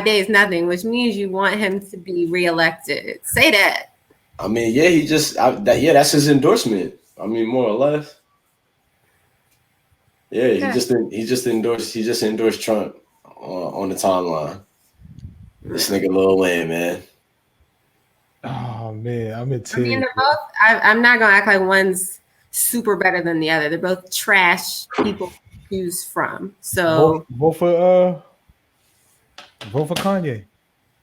days nothing, which means you want him to be reelected. Say that. I mean, yeah, that's his endorsement. I mean, more or less. Yeah, he just endorsed Trump on the timeline. This nigga Lil Wayne, man. Oh man, I'm in tears. I mean, they're both. I'm not gonna act like one's super better than the other. They're both trash people to choose from. So vote for Kanye.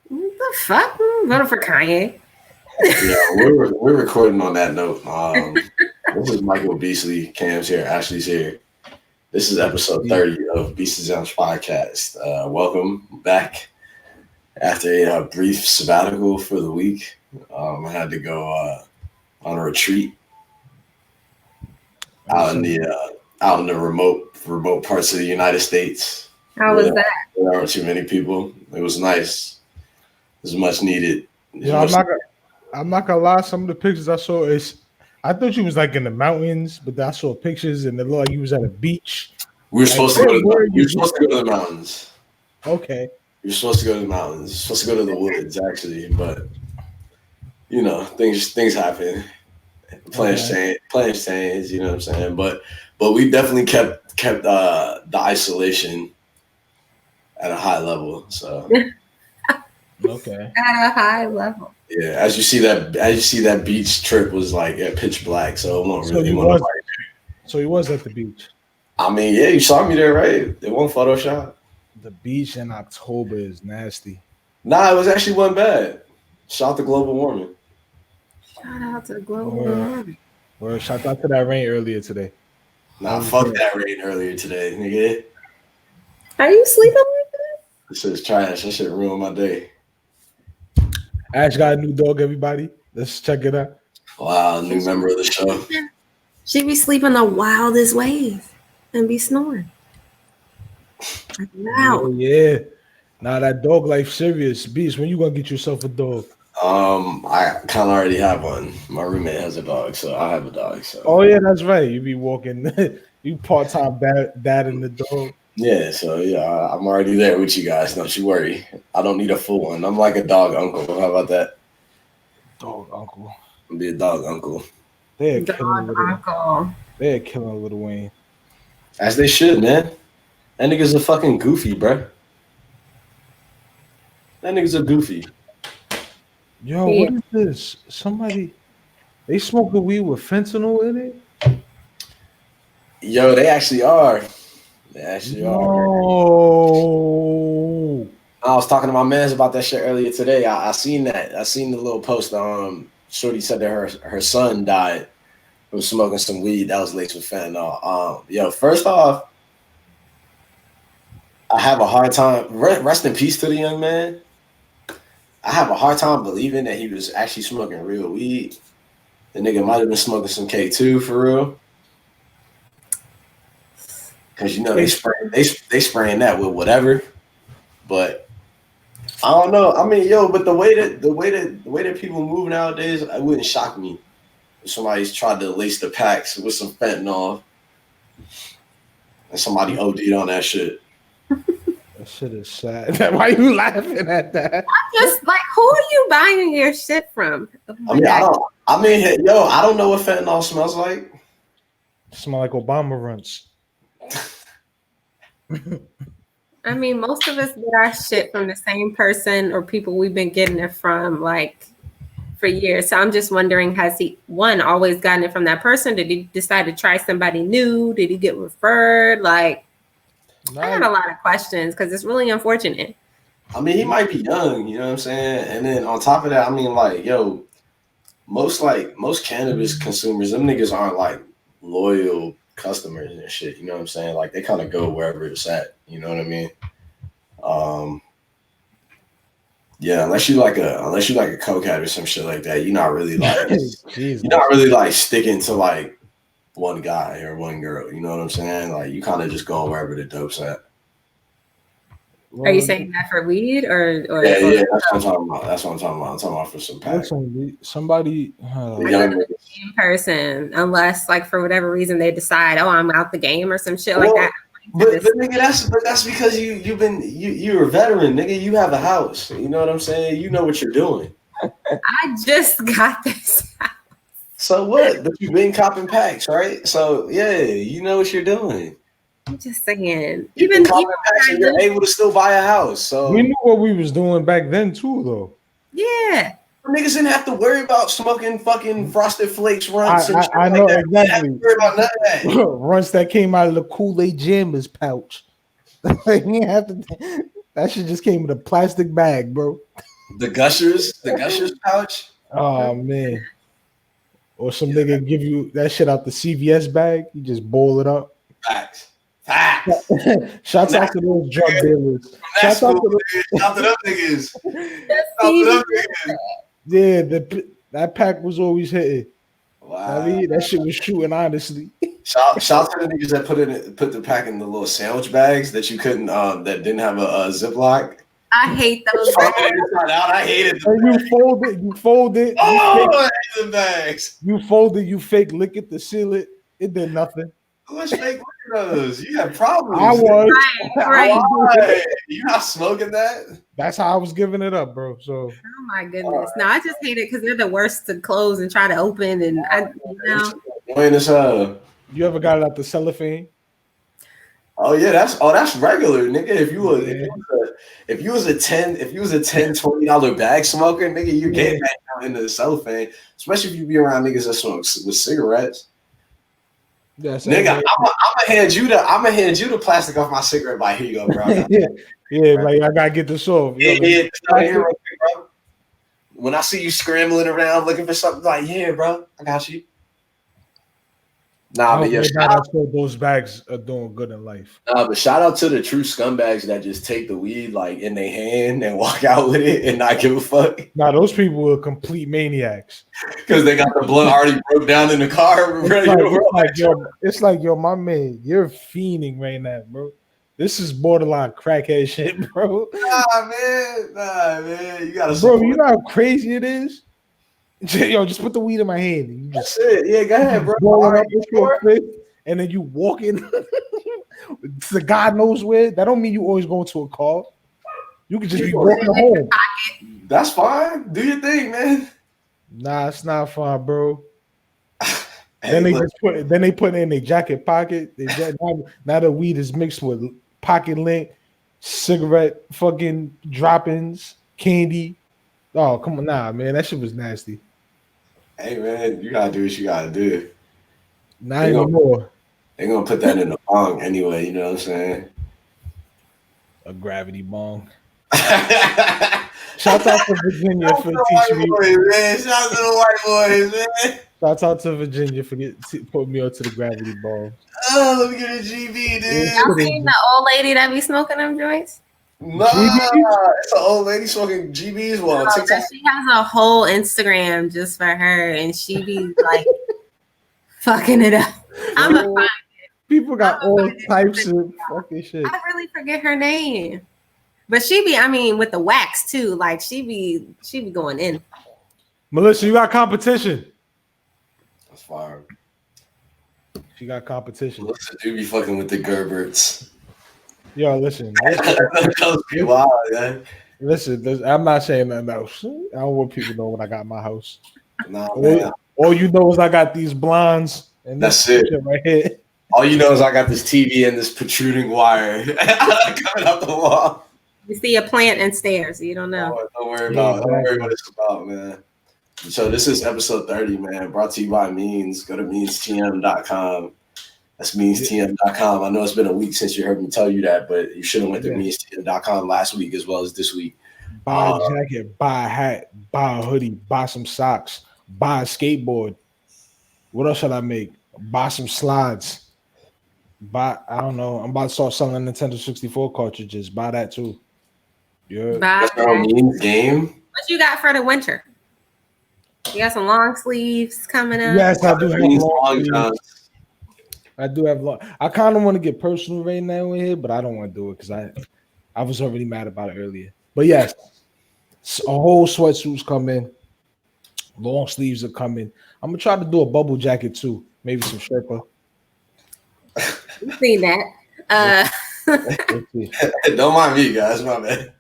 What the fuck? Voting for Kanye. Yeah, we're recording on that note. This is Michael Beasley. Cam's here. Ashley's here. This is episode 30 of Beasley Sounds Podcast. Welcome back after a brief sabbatical for the week. I had to go on a retreat out in the remote parts of the United States. How was that? There aren't too many people. It was nice. It was much needed. I'm not gonna lie. Some of the pictures I saw I thought you was like in the mountains, but I saw pictures and it looked like you was at a beach. We were supposed to go to the mountains. Okay. You're supposed to go to the mountains. You're supposed to go to the woods, actually, but you know, things happen. Plans change. You know what I'm saying? But we definitely kept the isolation at a high level. So okay, at a high level. Yeah, as you see that beach trip was like pitch black, so it won't really. So he was at the beach. I mean, yeah, you saw me there, right? It won't Photoshop. The beach in October is nasty. Nah, it was actually wasn't bad. Shout out to global warming. Shout out to global warming. Well, shout out to that rain earlier today. Nah, fuck that rain earlier today, nigga. Are you sleeping like that? This shit's trash. That shit ruined my day. Ash got a new dog, everybody. Let's check it out. Wow, new member of the show. She be sleeping the wildest ways and be snoring. Wow. Yeah. Nah, that dog life serious. Beast, when you gonna get yourself a dog? I kind of already have one. My roommate has a dog, so I have a dog. So. Oh yeah, that's right. You be walking. You part-time dad and the dog. Yeah, so yeah, I'm already there with you guys. Don't you worry. I don't need a full one. I'm like a dog uncle. How about that? Dog uncle. I'll be a dog uncle. They're killing Lil Wayne. As they should, man. That nigga's a fucking goofy, bro. That nigga's a goofy. Yo, what is this? They smoking weed with fentanyl in it? Yo, they actually are. Are. I was talking to my mans about that shit earlier today. I seen that. I seen the little post. Shorty said that her son died from smoking some weed that was laced with fentanyl. Yo, first off, I have a hard time. Rest in peace to the young man. I have a hard time believing that he was actually smoking real weed. The nigga might have been smoking some K2 for real. Cause you know they spraying that with whatever, but I don't know. I mean, yo, but the way that people move nowadays, it wouldn't shock me if somebody's tried to lace the packs with some fentanyl and somebody OD'd on that shit. That shit is sad. Why are you laughing at that? I'm just like, who are you buying your shit from? I don't know what fentanyl smells like. Smell like Obama runs. I mean, most of us get our shit from the same person or people we've been getting it from like for years. So I'm just wondering, has he always gotten it from that person? Did he decide to try somebody new? Did he get referred? Like, I got a lot of questions because it's really unfortunate. I mean, he might be young, you know what I'm saying? And then on top of that, I mean, like, yo, most cannabis consumers, them niggas aren't like loyal customers and shit, you know what I'm saying? Like they kind of go wherever it's at, you know what I mean? Yeah, unless you like a cokehead or some shit like that, you're not really like sticking to like one guy or one girl, you know what I'm saying? Like you kind of just go wherever the dope's at. Are you saying that for weed or yeah, that's what I'm talking about. I'm talking about for some pack. Somebody the same person, unless like for whatever reason they decide, oh, I'm out the game or some shit like that. But nigga, that's because you're a veteran, nigga. You have a house. You know what I'm saying? You know what you're doing. I just got this. So what? But you've been copping packs, right? So yeah, you know what you're doing. I'm just saying, Even copping packs, and you're able to still buy a house. So we knew what we was doing back then too, though. Yeah. Niggas didn't have to worry about smoking fucking Frosted Flakes runts and shit I like know that. exactly. Worry about none of that. Runts that came out of the Kool-Aid Jammers pouch. Like, you have to. That shit just came in a plastic bag, bro. The Gushers pouch. Oh man. Or some nigga give you that shit out the CVS bag. You just boil it up. Facts. Shouts out to those drug dealers. Shouts out to them niggas. Yeah, that pack was always hitting. Wow. I mean, that shit was shooting, honestly. Shout to the niggas that put the pack in the little sandwich bags that you couldn't that didn't have a Ziploc. I hate those bags. I hated them. You fold it. I hate the bags. You fold it, you fake lick it to seal it. It did nothing. Who's fake those? You have problems. I was. Right. You not smoking that? That's how I was giving it up, bro. So. Oh my goodness! No, I just hate it because they're the worst to close and try to open, and When is You ever got it out the cellophane? Oh yeah, that's regular, nigga. If you was a $10-$20 bag smoker, nigga, you get back down into the cellophane, especially if you be around niggas that smoke with cigarettes. Yeah, nigga, I'm gonna hand you the plastic off my cigarette. Like, here you go, bro. Yeah, like I gotta get this off. When I see you scrambling around looking for something, like, yeah, bro, I got you. Nah, but yeah, those bags are doing good in life. Nah, but shout out to the true scumbags that just take the weed like in their hand and walk out with it and not give a fuck. Nah, those people are complete maniacs because they got the blunt already broke down in the car. It's like, yo, my man, you're fiending right now, bro. This is borderline crackhead shit, bro. Nah, man, you gotta. Bro, you know how crazy it is. Yo, just put the weed in my hand. And you just yeah, go ahead, bro. Roll it up with your fist, and then you walk in to God knows where. That don't mean you always go into a car. You could just be walking home. That's fine. Do your thing, man. Nah, it's not fine, bro. Then they put it in their jacket pocket. Now the weed is mixed with pocket lint, cigarette fucking droppings, candy. Oh, come on, nah, man, that shit was nasty. Hey man, you gotta do what you gotta do. Not anymore. They're gonna put that in the bong anyway, you know what I'm saying? A gravity bong. Shout out to Virginia for teaching me. Shout out to the white boys, man. Shout out to Virginia for putting me onto the gravity ball. Oh, let me get a GB, dude. Y'all seen the old lady that be smoking them joints? Nah, it's an old lady smoking GBs while TikTok. She has a whole Instagram just for her, and she be like fucking it up. I'm a find it. People got all types of fucking shit. I really forget her name, but she be, with the wax too. Like she be going in. Melissa, you got competition. That's fire. She got competition. Melissa do be fucking with the Gerberts. Yo, listen. Listen, I'm not saying nothing else. I don't want people to know when I got my house. Nah, man. All you know is I got these blondes and that's it right here. All you know is I got this TV and this protruding wire coming out the wall. You see a plant and stairs. You don't know. Don't worry about what it's about, man. So this is episode 30, man. Brought to you by Means. Go to meanstm.com. That's meanstm.com. I know it's been a week since you heard me tell you that, but you should have went to meanstm.com last week as well as this week. Buy a jacket, buy a hat, buy a hoodie, buy some socks, buy a skateboard. What else should I make? Buy some slides. I don't know. I'm about to start selling Nintendo 64 cartridges. Buy that too. Yeah. That's our Means game. What you got for the winter? You got some long sleeves coming up? Yes, I do have long sleeves. I do have long. I kind of want to get personal right now in here, but I don't want to do it because I was already mad about it earlier. But yes, a whole sweatsuit's coming. Long sleeves are coming. I'm gonna try to do a bubble jacket too. Maybe some Sherpa. You've seen that. Don't mind me, guys. My bad.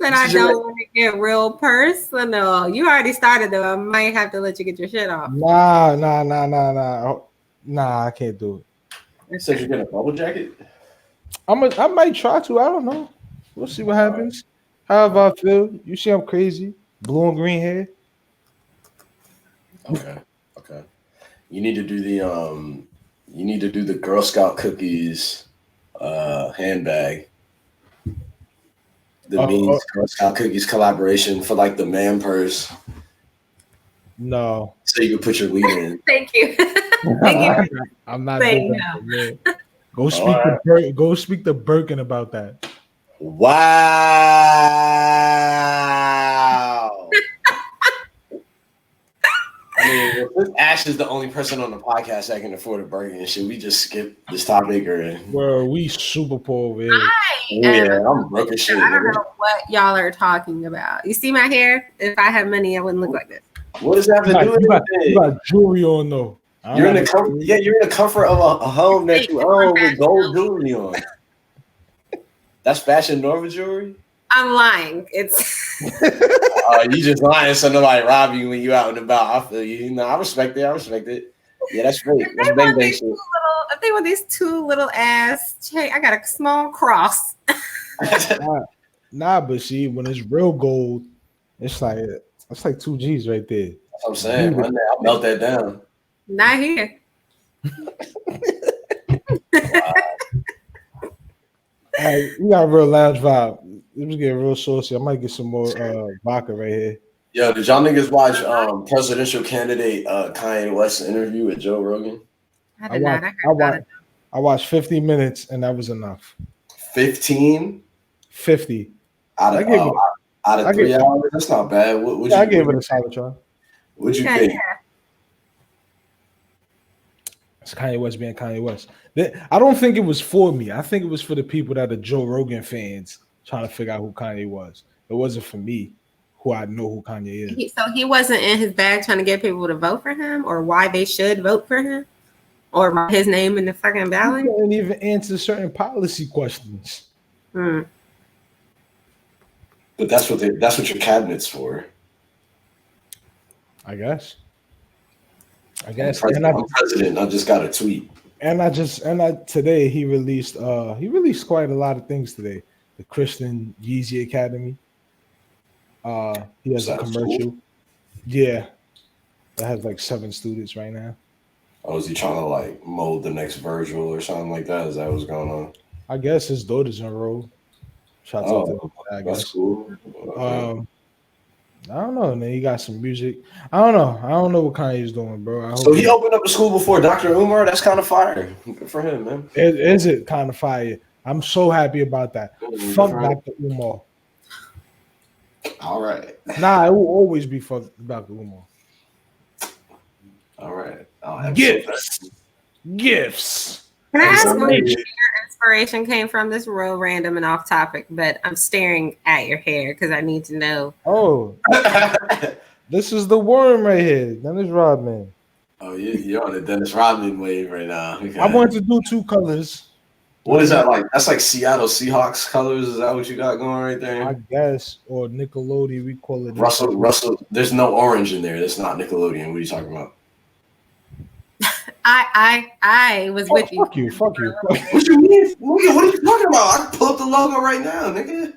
But I don't want to get real personal. You already started though. I might have to let you get your shit off. Nah. Nah, I can't do You said you're getting a bubble jacket? it. I might try to. I don't know. We'll see what happens. However I feel. You see I'm crazy. Blue and green hair. Okay. You need to do the Girl Scout cookies handbag. The Beans Girl Scout cookies collaboration for like the man purse. No. So you can put your weed in. Thank you. Thank you. I'm not doing that. Go speak to Birkin about that. Wow. I mean, if Ash is the only person on the podcast that can afford a burger, should we just skip this topic or? Well, we super poor over here. I'm broke as shit. I don't know what y'all are talking about. You see my hair? If I had money, I wouldn't look like this. What does that have to do with it? You got jewelry on though. You're in the comfort of a home that you own with gold jewelry on. That's Fashion Nova jewelry? I'm lying. It's you just lying so nobody rob you when you out and about. I feel you. No, I respect it. Yeah, that's great. That's bang bang shit. If they want these two little ass, hey, I got a small cross. Nah, but see, when it's real gold, it's like 2 G's right there. That's what I'm saying. One day I'll melt that down. Not here. Wow. Hey, we got a real lounge vibe. Let's get real saucy. I might get some more vodka right here. Yo, did y'all niggas watch presidential candidate Kanye West's interview with Joe Rogan? I did not. I watched 50 minutes and that was enough. 15? 50. Out of 3 hours? That's not bad. I gave it a solid try. What'd you think? It's Kanye West being Kanye West. I don't think it was for me. I think it was for the people that are Joe Rogan fans trying to figure out who Kanye was. It wasn't for me, who I know who Kanye is. So he wasn't in his bag trying to get people to vote for him, or why they should vote for him, or his name in the fucking ballot. He couldn't even answer certain policy questions. But that's what your cabinet's for. I guess. I'm president. I just got a tweet. Today he released quite a lot of things today. The Christian Yeezy Academy. He has a commercial. Cool? Yeah. That has like 7 students right now. Oh, is he trying to like mold the next Virgil or something like that? Is that what's going on? I guess his daughter's enrolled. Shout out to him, I guess. That's cool. Okay. I don't know, man. He got some music. I don't know what Kanye's doing, bro. So he opened up a school before Dr. Umar. That's kind of fire. Good for him, man. Is it kind of fire? I'm so happy about that. Fuck Dr. Umar. All right. Nah, it will always be fuck Dr. Umar. All right. Gifts. Can I ask where your inspiration came from? This is real random and off topic, but I'm staring at your hair because I need to know. Oh, this is the worm right here. Dennis Rodman. Oh, you're on the Dennis Rodman wave right now. Okay. I wanted to do 2 colors. What is that like? That's like Seattle Seahawks colors. Is that what you got going right there? I guess, or Nickelodeon. We call it Russell. There's no orange in there. That's not Nickelodeon. What are you talking about? I was with you. Fuck you. What you mean? What are you talking about? I can pull up the logo right now, nigga.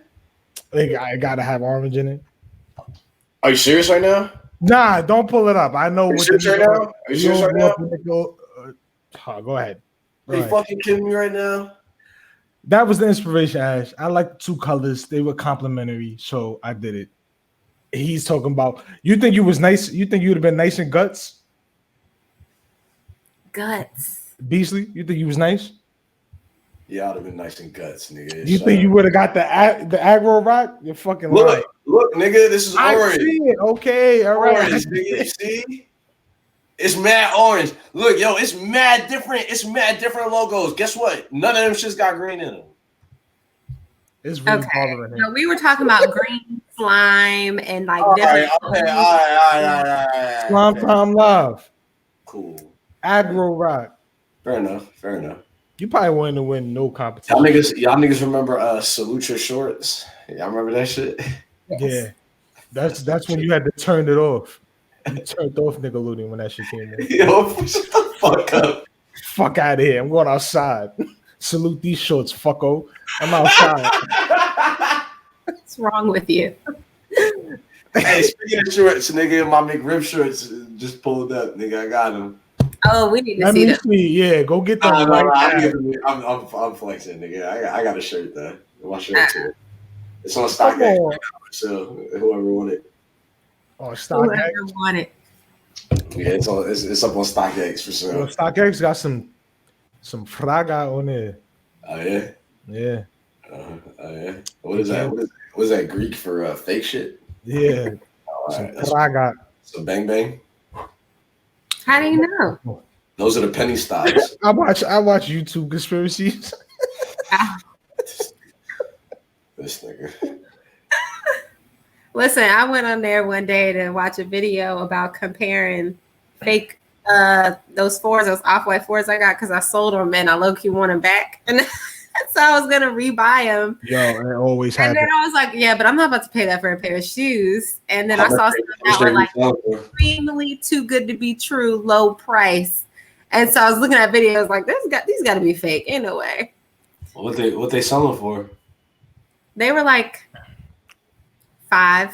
I gotta have orange in it. Are you serious right now? Nah, don't pull it up. I know what you serious right now? Are you serious right now? Go ahead. Are you fucking kidding me right now? That was the inspiration, Ash. I like 2 colors. They were complementary, so I did it. He's talking about, you think you was nice? You think you would have been nice in guts? Guts. Beasley, you think you was nice? Yeah, I'd have been nice in guts, nigga. You think you would have got the aggro rock? You're fucking lying. Look, nigga, this is orange. I see it. Okay, all right. Orange, nigga, you see? It's mad orange. Look, yo, it's mad different. It's mad different logos. Guess what? None of them shits got green in them. It's really bothering him. No, we were talking about green slime and like different. All right. Slime time love. Cool. Aggro rock. Fair enough. You probably wouldn't win no competition. Y'all niggas remember Salute Your Shorts? Y'all remember that shit? Yeah, that's when you had to turn it off. You turned off Nickelodeon when that shit came on. Yo, shut the fuck up. Fuck out of here. I'm going outside. Salute these shorts, fucko. I'm outside. What's wrong with you? Hey, speaking of shorts, nigga, my McRib shorts just pulled up, nigga. I got them. Oh, we need to see them. Yeah, go get them. I'm flexing, nigga. I got a shirt though. My shirt too. It's on StockX, so whoever want it. Oh, StockX. Whoever want it. Yeah, it's up on StockX for sure. Well, StockX got some fraga on there. Oh yeah. Yeah. Oh yeah. What is that? What is that Greek for fake shit? Yeah. Some fraga. So bang bang. How do you know? Those are the penny stocks. I watch YouTube conspiracies. This nigga. Listen, I went on there one day to watch a video about comparing fake those off-white fours I got because I sold them and I low-key want them back. And so I was gonna rebuy them. Yo, it always happens. And then I was like, yeah, but I'm not about to pay that for a pair of shoes. And then I saw some that were like extremely too good to be true, low price. And so I was looking at videos like these got to be fake. Ain't no way. What they selling for? They were like $5.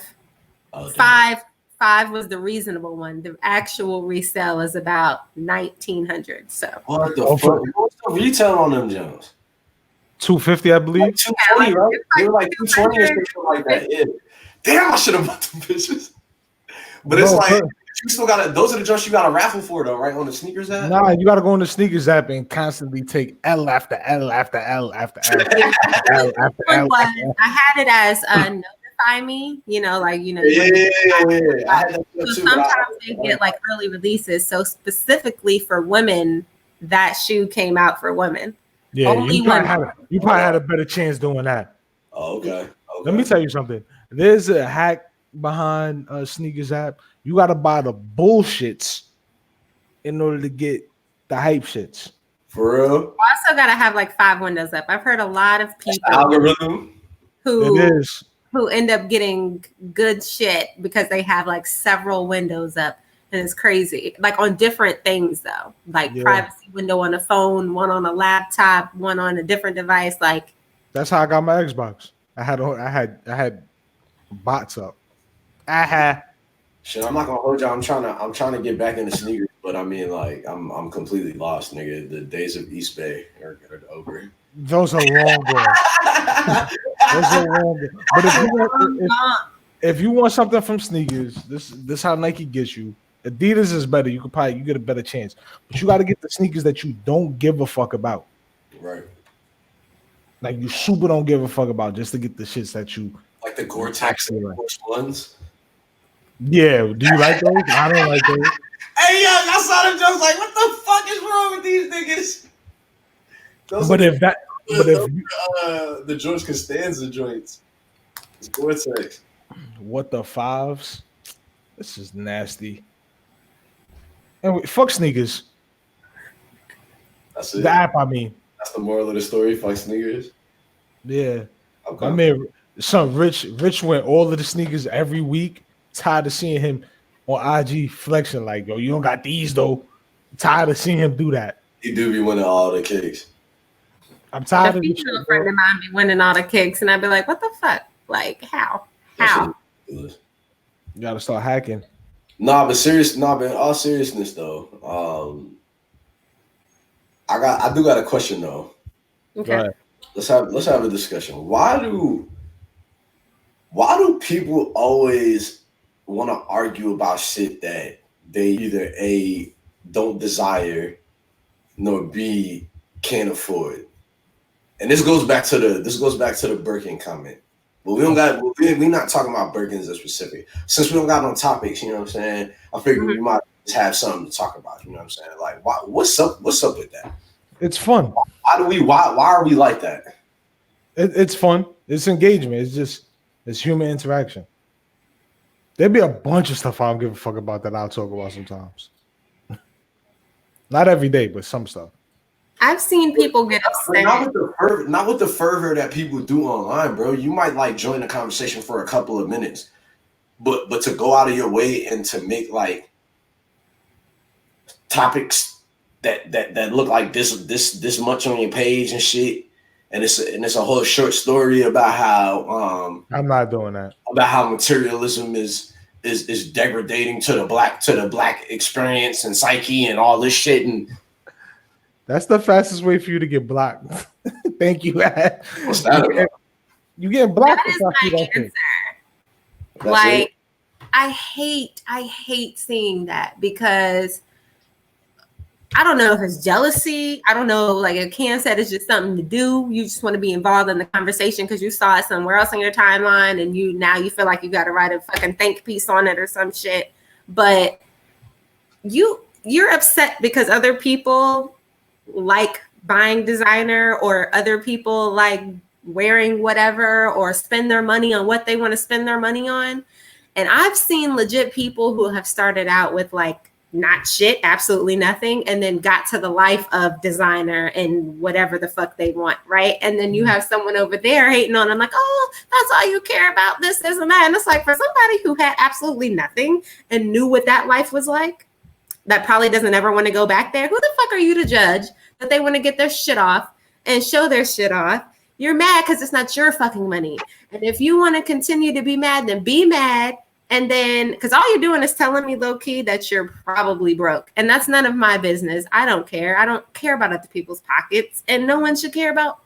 Oh, $5 was the reasonable one. The actual resale is about $1,900. So what the fuck? What's the retail on them Jones? $250, I believe. Like $220, right? They were like $220 or something like that. Yeah. Damn, I should have bought them bitches. But it's like you still got those are the jumps you got a raffle for though, right? On the sneakers app? Nah, you gotta go on the sneakers app and constantly take L after L after L after L after L. I had it as notify me, like Yeah. I had that too, so sometimes they get like early releases. So specifically for women, that shoe came out for women. Yeah, only you probably had a better chance doing that. Oh, okay. Let me tell you something. There's a hack behind sneakers app. You got to buy the bullshits in order to get the hype shits. For real? I also got to have like 5 windows up. I've heard a lot of people algorithm who end up getting good shit because they have like several windows up. And it's crazy. Like on different things though. Like privacy window on a phone, one on a laptop, one on a different device. Like that's how I got my Xbox. I had bots up. Shit, I'm not gonna hold y'all. I'm trying to get back into sneakers, but I mean, like, I'm completely lost, nigga. The days of East Bay are over. Those are long gone. Those are long gone. But if you want something from sneakers, this how Nike gets you. Adidas is better. You get a better chance, but you got to get the sneakers that you don't give a fuck about. Right. Like you super don't give a fuck about just to get the shits that you like the Gore-Tex ones. Yeah, do you like those? I don't like those. Hey, yo, I saw them jokes like, what the fuck is wrong with these niggas? The George Costanza joints. It's Gore-Tex. What the fives? This is nasty. And fuck sneakers. That's it. The app, I mean. That's the moral of the story. Fuck sneakers. Yeah. Okay. I mean, Rich went all of the sneakers every week. Tired of seeing him on IG flexing like, yo, you don't got these though. Tired of seeing him do that. He do be winning all the kicks. I'm tired of it. A friend of mine be winning all the kicks, and I'd be like, what the fuck? Like, how? You gotta start hacking. But in all seriousness though, I do got a question though. Okay. Let's have a discussion. Why do people always want to argue about shit that they either A, don't desire, nor B, can't afford? And this goes back to the Birkin comment. But we're not talking about Birkins as specific. Since we don't got no topics, you know what I'm saying? I figured we might just have something to talk about, you know what I'm saying? Like, what's up with that? It's fun. Why are we like that? It's fun. It's engagement. It's human interaction. There'd be a bunch of stuff I don't give a fuck about that I'll talk about sometimes. Not every day, but some stuff. I've seen people get upset. Not with the fervor that people do online, bro. You might like join the conversation for a couple of minutes, but to go out of your way and to make like topics that look like this much on your page and shit, and it's a whole short story about how I'm not doing that. About how materialism is degrading to the black experience and psyche and all this shit. And that's the fastest way for you to get blocked. Thank you. What's that about? You getting blocked? That is my answer. Like, I hate seeing that because I don't know if it's jealousy. I don't know. Like, if Cam said it's just something to do. You just want to be involved in the conversation because you saw it somewhere else on your timeline, and you feel like you got to write a fucking think piece on it or some shit. But you're upset because other people like buying designer, or other people like wearing whatever, or spend their money on what they want to spend their money on. And I've seen legit people who have started out with like not shit, absolutely nothing, and then got to the life of designer and whatever the fuck they want, right? And then you have someone over there hating on them like, oh, that's all you care about, this and that. And it's like, for somebody who had absolutely nothing and knew what that life was like, that probably doesn't ever want to go back there. Who the fuck are you to judge that they want to get their shit off and show their shit off? You're mad because it's not your fucking money. And if you want to continue to be mad, then be mad. And then, because all you're doing is telling me low key that you're probably broke. And that's none of my business. I don't care. I don't care about other people's pockets. And no one should care about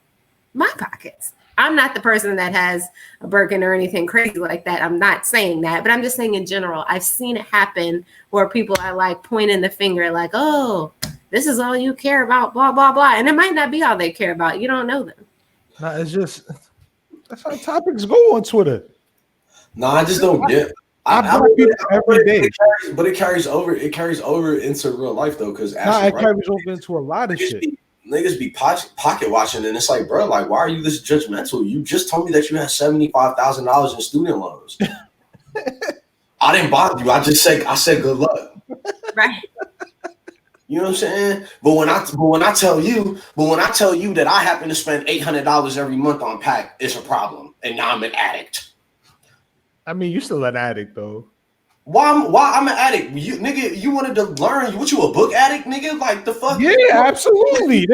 my pockets. I'm not the person that has a Birkin or anything crazy like that. I'm not saying that. But I'm just saying in general, I've seen it happen where people are like pointing the finger like, oh, this is all you care about, blah, blah, blah. And it might not be all they care about. You don't know them. No, it's just, that's how topics go on Twitter. No, I just don't get. I people every day, but it carries over. It carries over into real life though, because it carries over into a lot of shit. Niggas be pocket watching, and it's like, bro, like, why are you this judgmental? You just told me that you had $75,000 in student loans. I didn't bother you. I said good luck. Right. You know what I'm saying? But when I tell you that I happen to spend $800 every month on pack, it's a problem, and now I'm an addict. I mean, you still an addict though. Why I'm an addict? You wanted to learn. What, you a book addict, nigga? Like the fuck? Yeah, absolutely.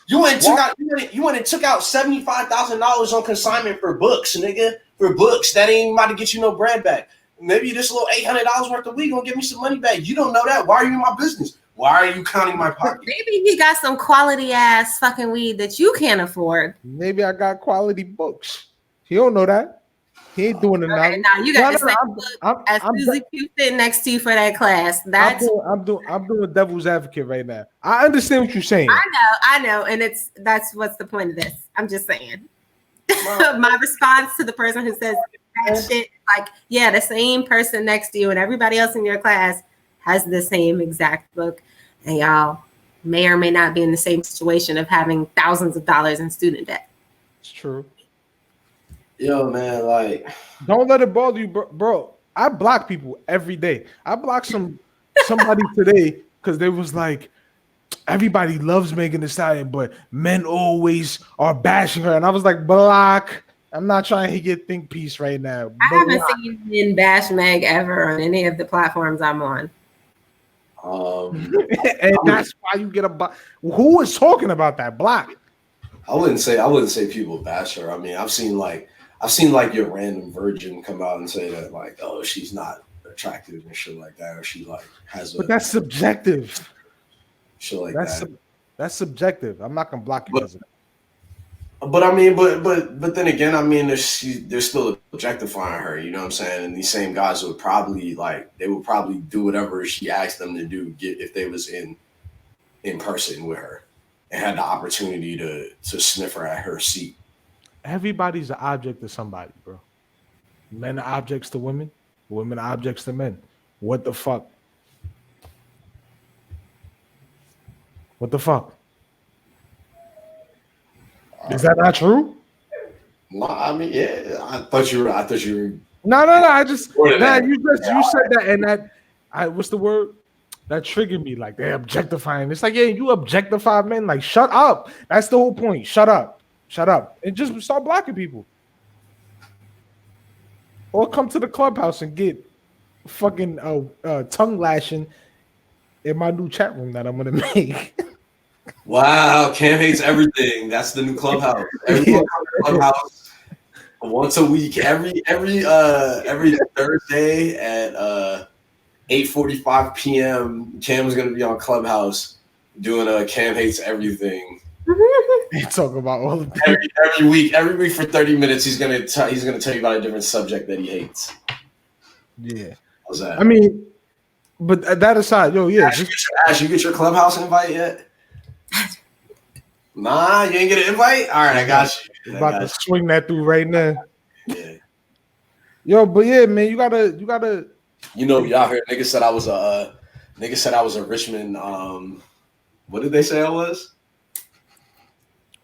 You went and took out $75,000 on consignment for books, nigga. For books that ain't about to get you no bread back. Maybe this little $800 worth of weed gonna give me some money back. You don't know that. Why are you in my business? Why are you counting my pocket? Maybe he got some quality ass fucking weed that you can't afford. Maybe I got quality books. He don't know that. He ain't doing it now. Now you got the same book as Susie Q sitting next to you for that class. I'm doing devil's advocate right now. I understand what you're saying. I know, and that's what's the point of this. I'm just saying. My response to the person who says that shit, like, yeah, the same person next to you and everybody else in your class has the same exact book, and y'all may or may not be in the same situation of having thousands of dollars in student debt. It's true. Yo, man, like, don't let it bother you, bro. I block people every day. I blocked somebody today because they was like, everybody loves Megan Thee Stallion, but men always are bashing her. And I was like, block. I'm not trying to get think piece right now. I haven't seen men bash Meg ever on any of the platforms I'm on. And that's why you get a who is talking about that block? I wouldn't say people bash her. I mean, I've seen like your random virgin come out and say that, like, oh, she's not attractive and shit like that, or she like has. But that's subjective. Shit like that's subjective. I'm not gonna block you. But I mean, but then again, I mean, they're still objectifying her. You know what I'm saying? And these same guys would probably do whatever she asked them to do if they was in person with her and had the opportunity to sniff her at her seat. Everybody's an object to somebody, bro. Men are objects to women. Women are objects to men. What the fuck? What the fuck? Is that not true? No, I mean, yeah. I thought you were. No. You said that, and that. What's the word? That triggered me. Like they're objectifying. It's like, yeah, you objectify men. Like, shut up. That's the whole point. Shut up. Shut up. And just start blocking people. Or come to the clubhouse and get fucking tongue lashing in my new chat room that I'm gonna make. Wow, Cam hates everything. That's the new clubhouse. Everyone comes to clubhouse once a week, every Thursday at 8:45 p.m. Cam's gonna be on Clubhouse doing a Cam hates everything. They talk about all of every week for 30 minutes. He's gonna tell you about a different subject that he hates. Yeah, how's that? I mean, but that aside, yo, yeah. Ash, you get your Clubhouse invite yet? Nah, you ain't get an invite. All right, I got you. About to swing that through right now. Yeah. Yo, but yeah, man, you gotta. You know, y'all heard niggas said I was a Richmond. What did they say I was?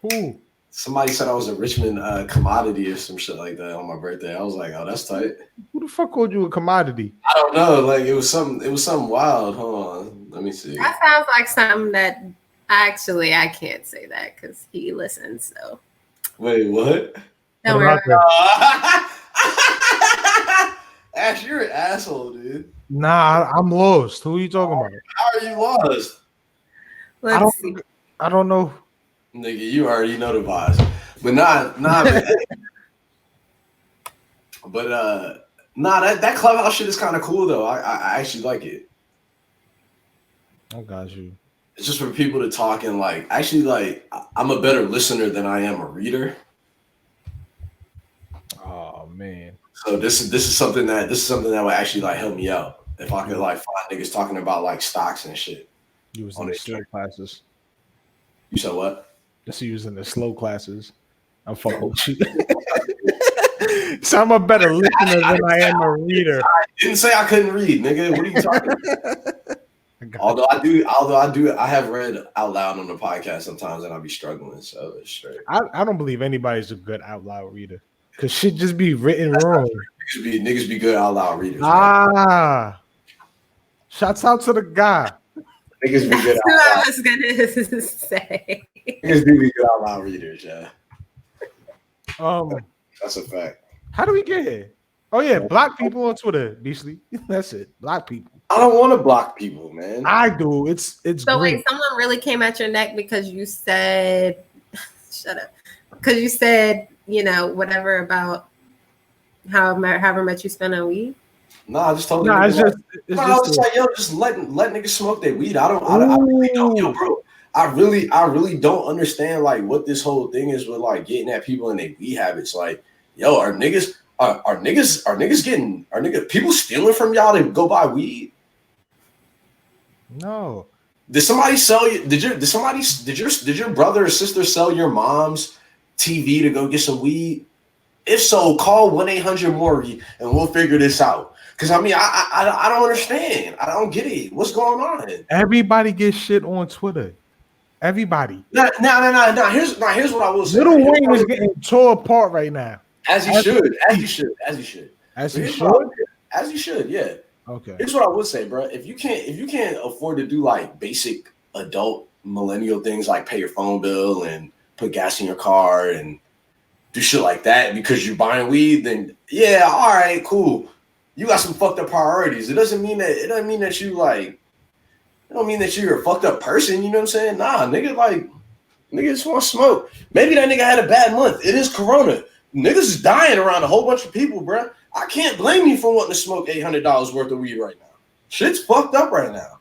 Who? Somebody said I was a Richmond commodity or some shit like that on my birthday. I was like, oh, that's tight. Who the fuck called you a commodity? I don't know. Like it was something wild. Hold on, let me see. That sounds like something that actually I can't say that because he listens. So wait, what? Don't worry. Ash, you're an asshole, dude. Nah, I'm lost. Who are you talking about? How are you lost? Let's see. I don't know. Nigga, you already know the vibes. But nah, that Clubhouse shit is kind of cool though. I actually like it. I got you. It's just for people to talk and like I'm a better listener than I am a reader. Oh man. So this is something that would actually like help me out if I could like find niggas talking about like stocks and shit. You was in the slow classes. You said what? That's you was in the slow classes. I'm fucking with you. So I'm a better listener than I am a reader. I didn't say I couldn't read, nigga. What are you talking about? Although I have read out loud on the podcast sometimes and I'll be struggling, so it's straight. I don't believe anybody's a good out loud reader. Cause shit just be written wrong. Niggas be good out loud readers. Ah, shouts out to the guy. Niggas be good out loud. I was gonna say. Niggas be good out loud readers, yeah. That's a fact. How do we get here? Oh yeah, block people on Twitter, Beasley. That's it. Block people. I don't want to block people, man. I do. It's so great. Wait, someone really came at your neck because you said shut up. Because you said, whatever about however much you spend on weed. Nah, I just told you. Nah, I was just like, yo, just let niggas smoke their weed. I really don't, yo, bro. I really don't understand like what this whole thing is with like getting at people and their weed habits. Like, yo, are niggas people stealing from y'all to go buy weed? No. Did somebody sell you? Did your brother or sister sell your mom's TV to go get some weed? If so, call 1-800-MORGIE and we'll figure this out. Because I mean, I don't understand. I don't get it. What's going on? Everybody gets shit on Twitter. Everybody. No. Here's what I will say. Lil Wayne is getting torn apart right now. As he should. Yeah. Okay. Here's what I would say, bro. If you can't afford to do like basic adult millennial things like pay your phone bill and put gas in your car and do shit like that because you're buying weed, then yeah, all right, cool. You got some fucked up priorities. It doesn't mean that you're a fucked up person. You know what I'm saying? Nah, nigga just want to smoke. Maybe that nigga had a bad month. It is Corona. Niggas is dying around a whole bunch of people, bro. I can't blame you for wanting to smoke $800 worth of weed right now. Shit's fucked up right now.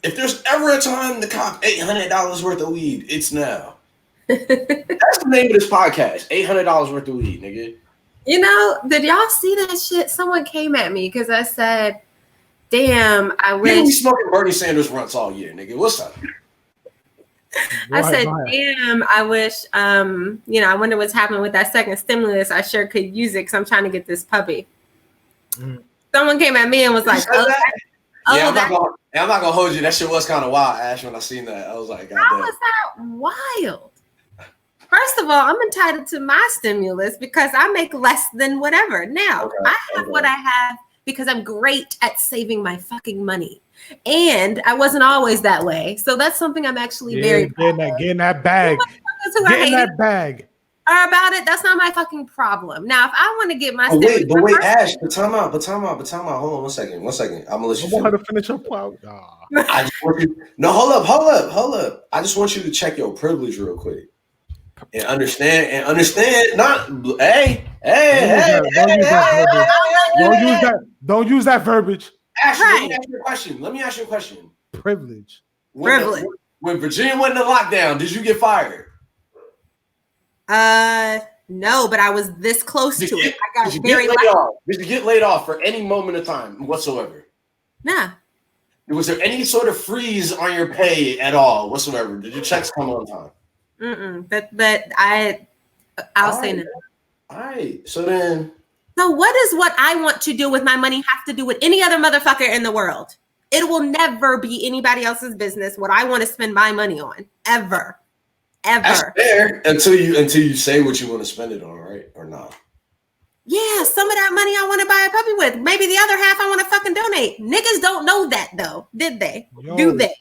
If there's ever a time to cop $800 worth of weed, it's now. That's the name of this podcast. $800 worth of weed, nigga. Did y'all see that shit? Someone came at me because I said, damn, I wish. You be smoking Bernie Sanders runts all year, nigga. What's up? I said, damn, I wish, I wonder what's happening with that second stimulus. I sure could use it because I'm trying to get this puppy. Someone came at me and was like, I'm not gonna hold you. That shit was kind of wild, Ash, when I seen that. I was like, God how was that wild? First of all, I'm entitled to my stimulus because I make less than whatever. Now, I have what I have because I'm great at saving my fucking money. And I wasn't always that way. So that's something I'm actually very proud of. Getting that bag. Getting that bag. Or about it, that's not my fucking problem. Now, if I want to get my wait, Ash, but time out. Hold on one second. I'm gonna let you. I want her to finish her point. I just want you. No, hold up. I just want you to check your privilege real quick and understand. Not Don't use that verbiage. Ash, let me ask you a question. Privilege. When Virginia went into lockdown, did you get fired? No, but I was this close to it. I got very laid off. Did you get laid off for any moment of time whatsoever? Nah. Was there any sort of freeze on your pay at all whatsoever? Did your checks come on time? But I'll say no. All right. So then. So what does what I want to do with my money have to do with any other motherfucker in the world? It will never be anybody else's business what I want to spend my money on. Ever. That's fair until you say what you want to spend it on, right? Or not? Yeah, some of that money I want to buy a puppy with. Maybe the other half I want to fucking donate. Niggas don't know that though, did they? Do they?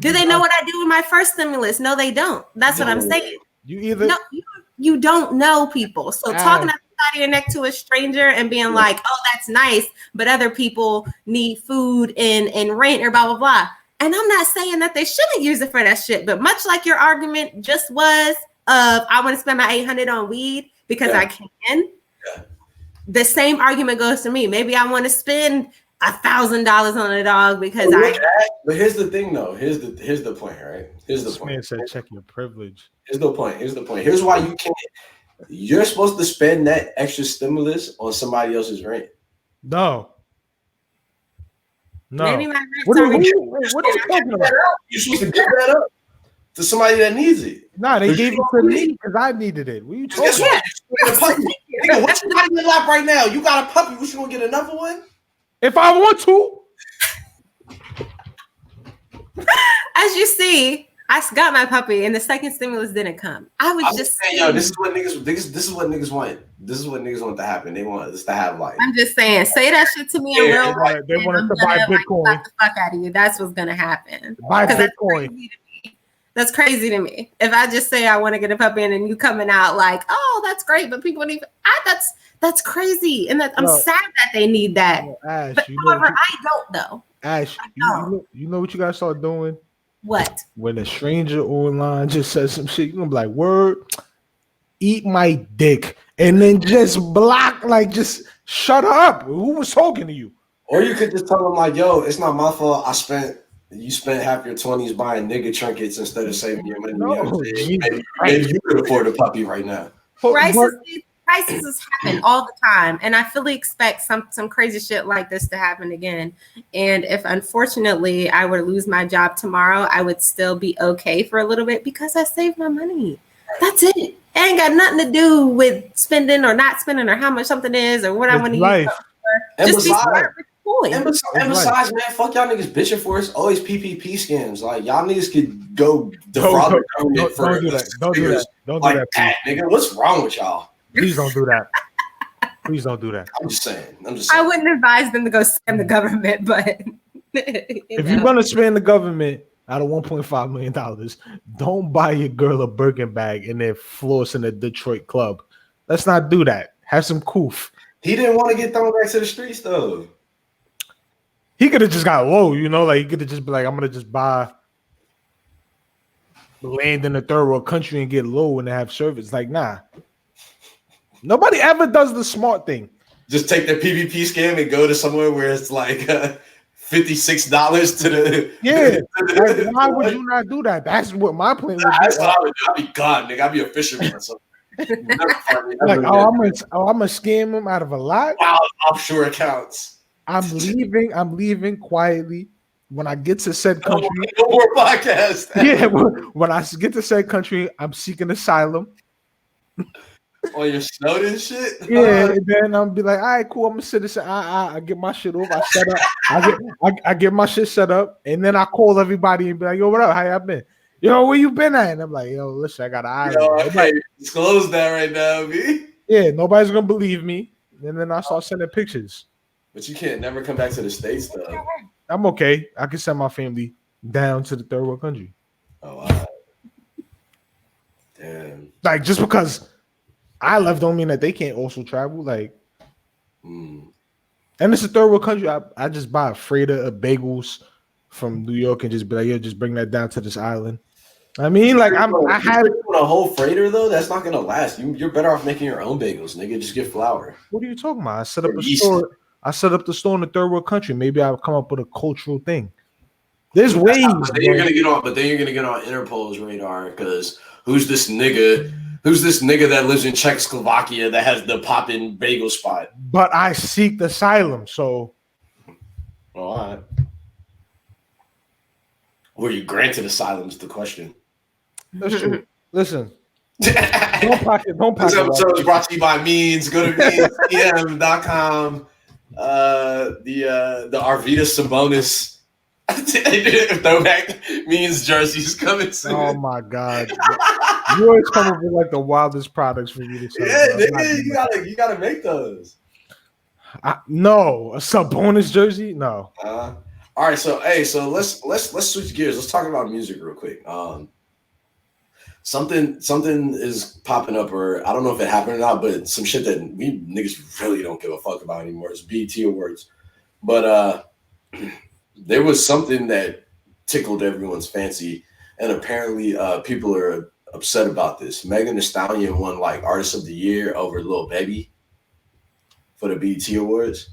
Do they know what I do with my first stimulus? No, they don't. That's what I'm saying. You don't know people. So talking out the side of your neck to a stranger and being like, oh, that's nice, but other people need food and rent or blah, blah, blah. And I'm not saying that they shouldn't use it for that shit, but much like your argument just was of I want to spend my $800 on weed because I can. Yeah. The same argument goes to me. Maybe I want to spend $1,000 on a dog because But here's the thing, though. Here's the point, right? Here's the point. Man said, check your privilege. Here's the point. Here's why you can't. You're supposed to spend that extra stimulus on somebody else's rent. No. Maybe my what are you talking about? You're supposed to give that up to somebody that needs it. Nah, they gave it to me because I needed it. What are you talking about? Nigga, what you got in your lap right now? You got a puppy. What, you gonna get another one? If I want to. As you see, I got my puppy and the second stimulus didn't come. I was just saying, yo, this is what niggas want. This is what niggas want to happen. They want us to have life. I'm just saying, say that shit to me in real life. They want us to buy Bitcoin. Like, the fuck out of you. That's what's gonna happen. Buy Bitcoin. That's crazy to me. If I just say I want to get a puppy and then you coming out like, oh, that's great, but people don't even. That's crazy, and I'm sad that they need that. Ash, but however, I don't though. Ash, you know what you gotta start doing? What? When a stranger online just says some shit, you're gonna be like, word, eat my dick. And then just block, like, just shut up. Who was talking to you? Or you could just tell them, like, yo, it's not my fault. You spent half your 20s buying nigga trinkets instead of saving your money. Maybe you could afford a puppy right now. Crises happen all the time, and I fully expect some crazy shit like this to happen again. And if unfortunately I were to lose my job tomorrow, I would still be okay for a little bit because I saved my money. That's it. It ain't got nothing to do with spending or not spending or how much something is or what I want to use. Just be smart with the and besides, man, fuck y'all niggas bitching for us. Always PPP scams. Like y'all niggas could go defraud the government for don't do that. Don't do that. Don't do that, nigga. What's wrong with y'all? Please don't do that. Please don't do that. I'm just saying. I wouldn't advise them to go scam the government, but if you're gonna spend the government out of $1.5 million, don't buy your girl a Birkin bag and then floss in a Detroit club. Let's not do that. Have some coof. He didn't want to get thrown back to the streets though. He could have just got low, like he could have just be like, I'm gonna just buy land in a third world country and get low and have service. Like, nah. Nobody ever does the smart thing. Just take the PvP scam and go to somewhere where it's like $56 to the. Yeah. Like, why would you not do that? That's what my plan would be. That's what I would do. I'd be gone, nigga. I'd be a fisherman or something. Like, I'm gonna scam him out of a lot. Wild offshore accounts. I'm leaving quietly. When I get to said country, no more podcast. Yeah, when I get to said country, I'm seeking asylum. On your snowed shit? Yeah, and then I'll be like, all right, cool. I'm a citizen. I get my shit off. I set up. I get my shit set up, and then I call everybody and be like, yo, what up? How y'all been? Yo, where you been at? And I'm like, yo, listen, I got an eye. Yo, I can't disclose that right now, B. Yeah, nobody's gonna believe me. And then I start sending pictures. But you can't never come back to the States though. I'm okay. I can send my family down to the third world country. Oh wow. Damn. Like just because I left don't mean that they can't also travel. Like, and it's a third world country. I just buy a freighter of bagels from New York and just be like, yo, just bring that down to this island. I mean, like I had a whole freighter though. That's not gonna last. You're better off making your own bagels, nigga. Just get flour. What are you talking about? I set up a store. I set up the store in the third world country. Maybe I'll come up with a cultural thing. There's ways. But then you're gonna get on. But then you're gonna get on Interpol's radar because who's this nigga? Who's this nigga that lives in Czechoslovakia that has the poppin' bagel spot? But I seek asylum, so. All right. Were you granted asylum is the question. That's true. Listen. Don't pocket. This episode is brought to you by Means. Go to meanscm.com. The Arvita Sabonis throwback Means jerseys coming soon. Oh my god. You always come up with like the wildest products for you to sell. Yeah, nigga, you gotta make those. No, a Sabonis jersey? No. All right, so let's switch gears. Let's talk about music real quick. Something is popping up, or I don't know if it happened or not, but some shit that we niggas really don't give a fuck about anymore. It's BET Awards, but there was something that tickled everyone's fancy, and apparently people are upset about this. Megan Thee Stallion won like Artist of the Year over Lil Baby for the BET Awards.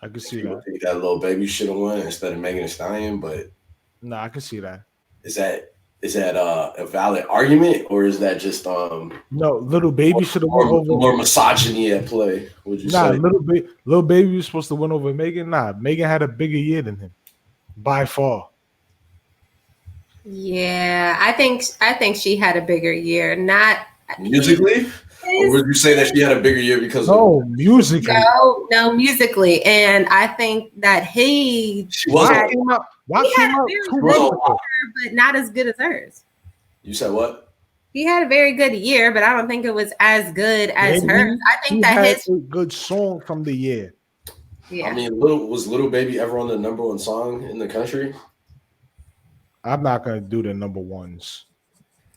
I can see that. I think that Lil Baby should have won instead of Megan Thee Stallion, but no, I can see that. Is that a valid argument, or is that just no? Lil Baby should have won over more misogyny at play. Would you say? Lil Baby was supposed to win over Megan. Nah, Megan had a bigger year than him by far. Yeah, I think she had a bigger year. Not musically, or would you say that she had a bigger year because musically? No, musically, and I think that he had a very good year, but not as good as hers. You said what? He had a very good year, but I don't think it was as good as hers. I think that his a good song from the year. Yeah. I mean, was Lil Baby ever on the #1 song in the country? I'm not gonna do the number ones.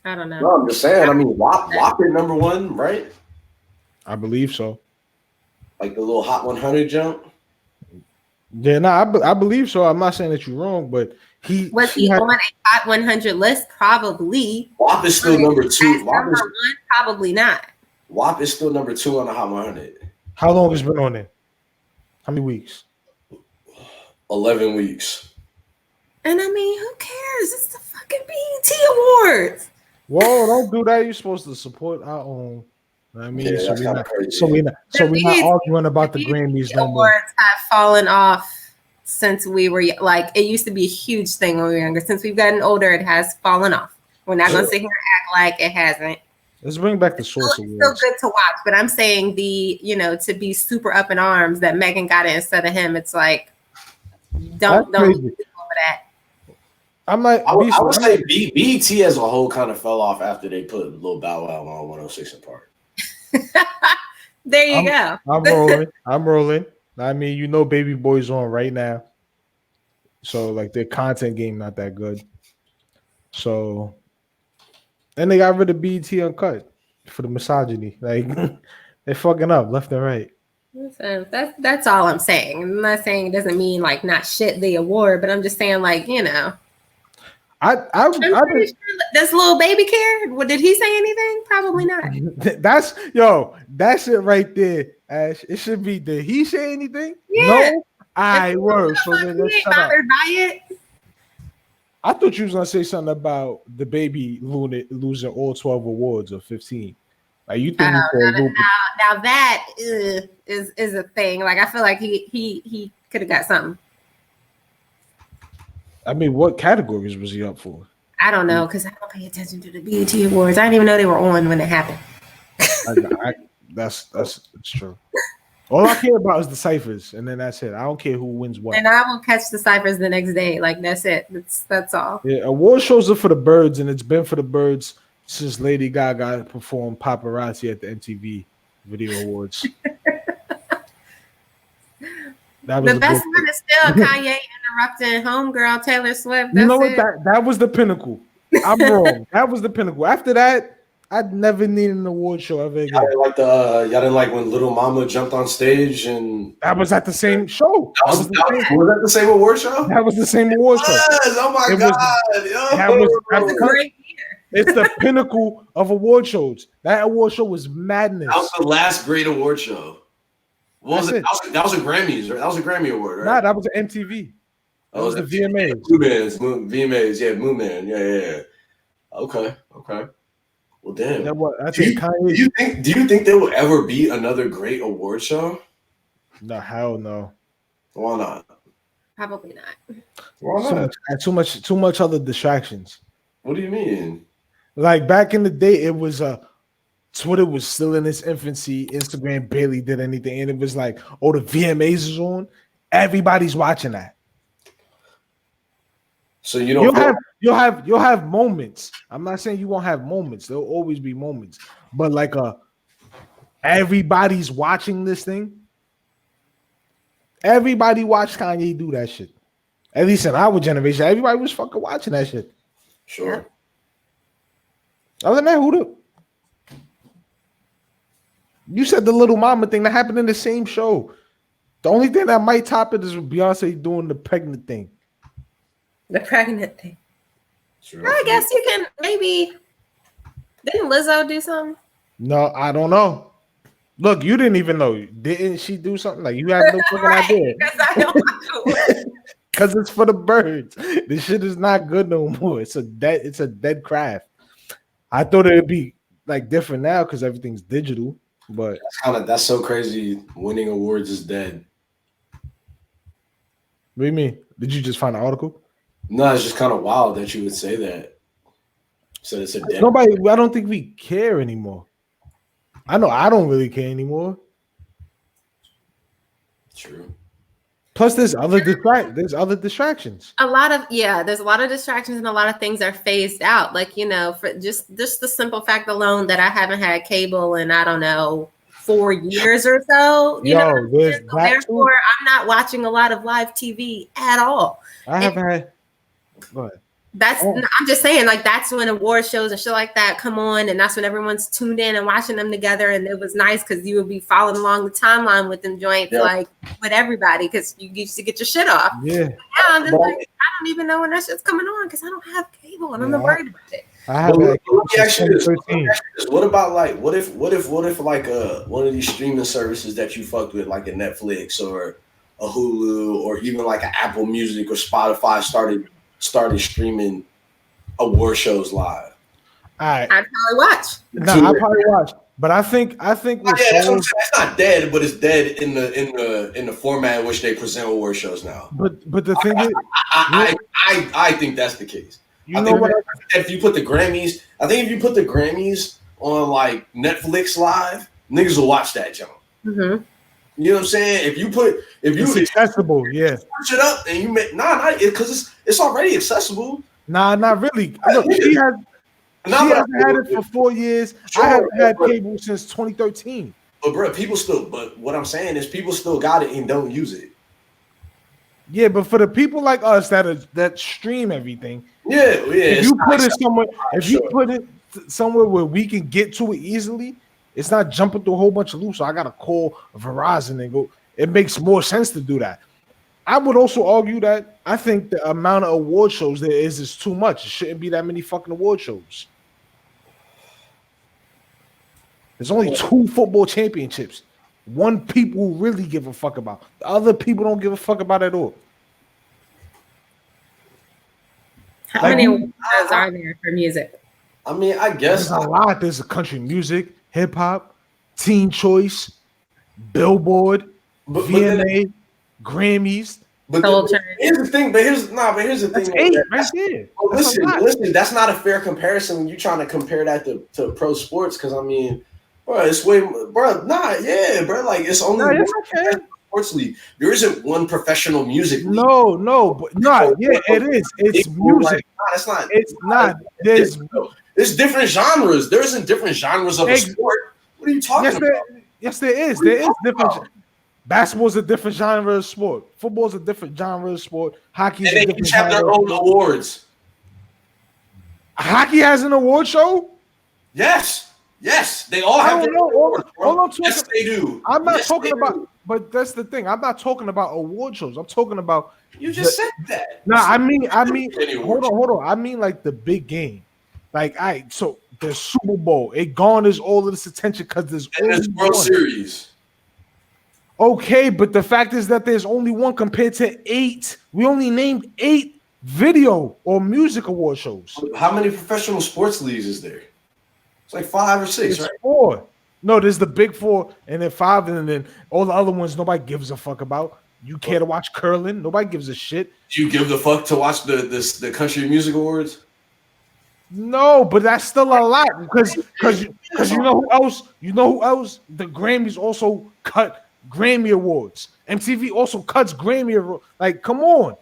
I don't know. No, I'm just saying. I mean, WAP is #1, right? I believe so. Like the little Hot 100 jump. Yeah, no, I believe so. I'm not saying that you're wrong, but he on a Hot 100 list. Probably. WAP is still number 2. Number 1, probably not. WAP is still number 2 on the Hot 100. How long has it been on there? How many weeks? 11 weeks. And I mean, who cares? It's the fucking BET Awards. Whoa, don't do that. You're supposed to support our own. I mean, yeah, so we're not arguing about the Grammys. The awards have fallen off since we were like, it used to be a huge thing when we were younger. Since we've gotten older, it has fallen off. We're not going to sit here and act like it hasn't. Let's bring back the Source Awards. Awards. Still good to watch, but I'm saying to be super up in arms that Megan got it instead of him. It's like, don't over that. I would say BET as a whole kind of fell off after they put Lil Bow Wow on 106 & Park. There you go. I'm rolling. I mean, Baby Boy's on right now. So like their content game not that good. So and they got rid of BET Uncut for the misogyny. Like they're fucking up left and right. Listen, that's all I'm saying. I'm not saying it doesn't mean like not shit the award, but I'm just saying like, I'm pretty sure, does Lil Baby care? Did he say anything? Probably not. That's it right there, Ash. It should be. Did he say anything? Yeah. No. I were. So then let's shut up. By it. I thought you was gonna say something about the baby losing all 12 awards or 15. Like you think now that is a thing. Like I feel like he could have got something. I mean, what categories was he up for? I don't know because I don't pay attention to the BET Awards. I didn't even know they were on when it happened. That's true. All I care about is the ciphers, and then that's it. I don't care who wins what. And I will catch the ciphers the next day. Like that's it. That's all. Yeah, award shows are for the birds, and it's been for the birds since Lady Gaga performed Paparazzi at the MTV Video Awards. That was The best one is still Kanye interrupting homegirl Taylor Swift. You That's know what? it. That was the pinnacle. I'm wrong. That was the pinnacle. After that, I'd never need an award show ever again. Y'all didn't like when Little Mama jumped on stage and That was at the same show. was that the same award show? That was the same award show. Oh my God! Great year. It's the pinnacle of award shows. That award show was madness. That was the last great award show. What was it? That was a Grammys, right? That was a Grammy award, right? Nah, that was an MTV. That was the VMAs. VMAs, yeah, Moon Man, yeah. Okay. Well, damn. Do you think there will ever be another great award show? No, hell no. Why not? Probably not. Why not? Too much other distractions. What do you mean? Like back in the day, it was Twitter was still in its infancy. Instagram barely did anything, and it was like, oh, the VMAs is on. Everybody's watching that. So you don't. You'll have moments. I'm not saying you won't have moments. There'll always be moments, but like everybody's watching this thing. Everybody watched Kanye do that shit. At least in our generation, everybody was fucking watching that shit. Sure. Other than that, you said the Little Mama thing that happened in the same show. The only thing that might top it is Beyonce doing the pregnant thing. The pregnant thing. Sure. I guess you can maybe. Didn't Lizzo do something? No, I don't know. Look, you didn't even know. Didn't she do something? Like you have no fucking idea. Because I don't know. Because it's for the birds. This shit is not good no more. It's a dead craft. I thought it'd be like different now because everything's digital. But that's so crazy. Winning awards is dead. What do you mean? Did you just find an article? No, it's just kind of wild that you would say that. So it's a dead. I don't think we care anymore. I know I don't really care anymore. True. Plus, there's other distractions. There's a lot of distractions and a lot of things are phased out. Like, for just the simple fact alone that I haven't had cable in, I don't know, 4 years or so. Therefore, I'm not watching a lot of live TV at all. I haven't had. Go ahead. I'm just saying, like, that's when award shows and shit like that come on, and that's when everyone's tuned in and watching them together. And it was nice because you would be following along the timeline with them joints, like with everybody, because you used to get your shit off. Yeah. Now I'm just like, I don't even know when that shit's coming on because I don't have cable and I'm not worried about it. Let me ask you this. What about like what if like one of these streaming services that you fucked with, like a Netflix or a Hulu or even like an Apple Music or Spotify started streaming award shows live? All right. I'd probably watch. I'd probably watch. But I think it's not dead, but it's dead in the format in which they present award shows now. But the thing is, I think that's the case. If you put the Grammys on like Netflix live, niggas will watch that jump. Mm-hmm. You know what I'm saying? It's accessible, yeah. Search it up and you make because it's already accessible. Nah, not really. Look, she hasn't had it for 4 years. Sure, I haven't had cable since 2013. But bro, but what I'm saying is people still got it and don't use it. Yeah, but for the people like us that stream everything, if you put it somewhere where we can get to it easily, it's not jumping through a whole bunch of loops. So I gotta call Verizon and go. It makes more sense to do that. I would also argue that I think the amount of award shows there is too much. It shouldn't be that many fucking award shows. There's only 2 football championships. One people really give a fuck about. The other people don't give a fuck about at all. How many awards are there for music? I mean, I guess there's a lot. There's a country music, hip hop, Teen Choice, Billboard, VMA, Grammys. But here's the thing. Here's the thing. 8 right there. Listen. That's not a fair comparison when you're trying to compare that to pro sports. Because I mean, bro, it's way, bro. Bro. Like it's only one sports league. There isn't one professional music league. It is. It's music. It's not. It's not. There's different genres. There isn't different genres of a sport. What are you talking about? Yes, there is. There is different. Basketball's a different genre of sport. Football's a different genre of sport. Hockey's And a they different each have their genre of own sport. awards. Hockey has an award show? Yes. They all have their own awards, bro. Yes, they do. I'm not Yes, talking they about, do. but that's the thing. I'm not talking about award shows. I'm talking about. You just said that. No, I mean, Any award hold on. I mean, like the big game. Like, so the Super Bowl, it garners all of this attention because there's and only this World one. Series. Okay, but the fact is that there's only one compared to 8. We only named 8 video or music award shows. How many professional sports leagues is there? It's like 5 or 6, It's right? 4. No, there's the big 4, and then 5, and then all the other ones nobody gives a fuck about. You care to watch curling? Nobody gives a shit. Do you give the fuck to watch the country music awards? No, but that's still a lot because you know who else? You know who else? The Grammys also cut Grammy awards. MTV also cuts Grammy awards. Like, come on.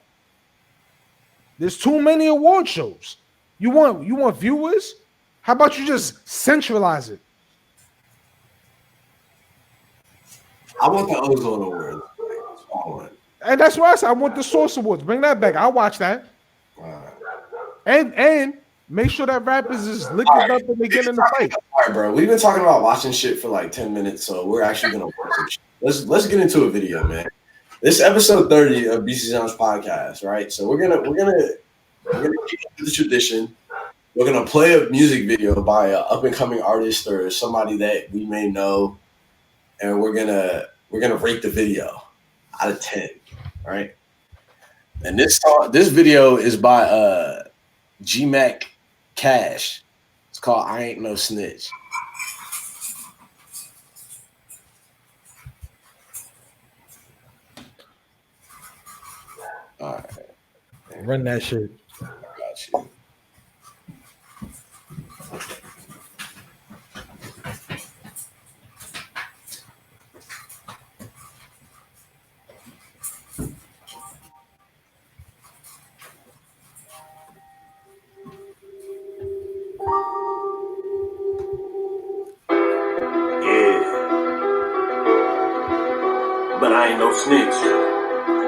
There's too many award shows. You want viewers? How about you just centralize it? I want the Ozone Awards. That's all I want. And that's why I said I want the Source Awards. Bring that back. I'll watch that. And make sure that rappers is licked up and they get in the fight. All right, bro. We've been talking about watching shit for like 10 minutes, so we're actually gonna watch some shit. Let's get into a video, man. This is episode 30 of BC Sounds podcast, right? So we're gonna keep up the tradition. We're gonna play a music video by an up and coming artist or somebody that we may know, and we're gonna rate the video out of 10, right? And this video is by G-Mac Cash. It's called I Ain't No Snitch. All right. Run that shit. I got you. But I ain't no snitch.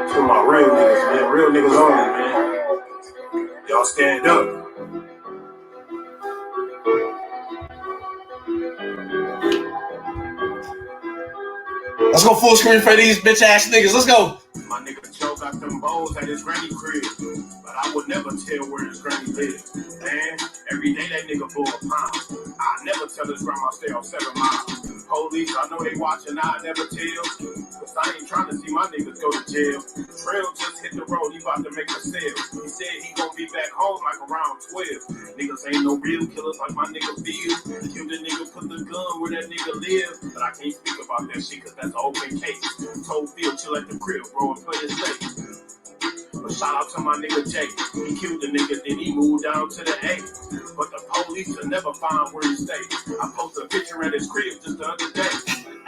To my real niggas, man. Real niggas only, man. Y'all stand up. Let's go full screen for these bitch ass niggas. Let's go. My nigga Joe got them bowls at his granny crib, but I would never tell where his granny lives. Man, every day that nigga pull a pound. I never tell his grandma stay on 7 miles. Police, I know they watching, I never tell. Cause I ain't trying to see my niggas go to jail. Trail just hit the road, he about to make a sale. He said he gonna be back home like around 12. Niggas ain't no real killers like my nigga Phil. Kill the nigga, put the gun where that nigga live. But I can't speak about that shit cause that's an open case. Told Phil chill at the crib, bro, and play it safe. But shout out to my nigga Jay. He killed the nigga, then he moved down to the A. But the police will never find where he stay. I posted a picture at his crib just the other day.